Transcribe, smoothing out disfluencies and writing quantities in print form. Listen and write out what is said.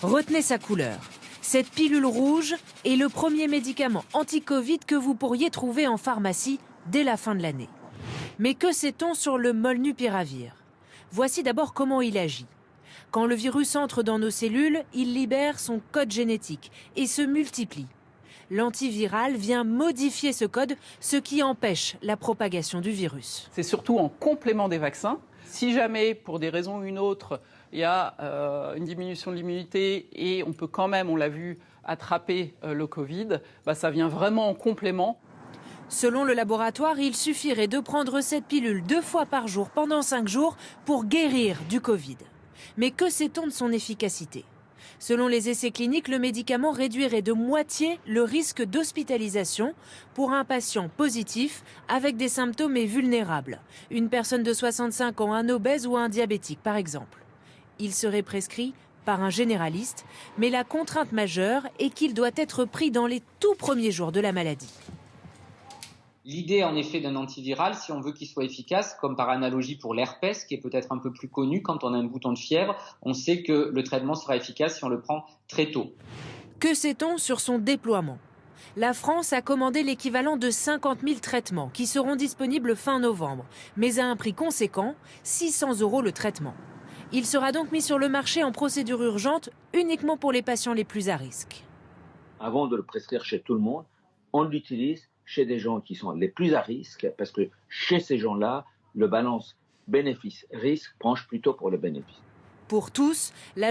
Retenez sa couleur. Cette pilule rouge est le premier médicament anti-Covid que vous pourriez trouver en pharmacie dès la fin de l'année. Mais que sait-on sur le molnupiravir? Voici d'abord comment il agit. Quand le virus entre dans nos cellules, il libère son code génétique et se multiplie. L'antiviral vient modifier ce code, ce qui empêche la propagation du virus. C'est surtout en complément des vaccins. Si jamais, pour des raisons ou une autre, il y a une diminution de l'immunité et on peut quand même, on l'a vu, attraper le Covid, ça vient vraiment en complément. Selon le laboratoire, il suffirait de prendre cette pilule 2 fois par jour pendant 5 jours pour guérir du Covid. Mais que sait-on de son efficacité? Selon les essais cliniques, le médicament réduirait de moitié le risque d'hospitalisation pour un patient positif avec des symptômes et vulnérables. Une personne de 65 ans, un obèse ou un diabétique par exemple. Il serait prescrit par un généraliste, mais la contrainte majeure est qu'il doit être pris dans les tout premiers jours de la maladie. L'idée en effet d'un antiviral, si on veut qu'il soit efficace, comme par analogie pour l'herpès, qui est peut-être un peu plus connu quand on a un bouton de fièvre, on sait que le traitement sera efficace si on le prend très tôt. Que sait-on sur son déploiement? La France a commandé l'équivalent de 50 000 traitements qui seront disponibles fin novembre, mais à un prix conséquent, 600 € le traitement. Il sera donc mis sur le marché en procédure urgente uniquement pour les patients les plus à risque. Avant de le prescrire chez tout le monde, on l'utilise chez des gens qui sont les plus à risque, parce que chez ces gens-là, le balance bénéfice-risque penche plutôt pour le bénéfice. Pour tous, la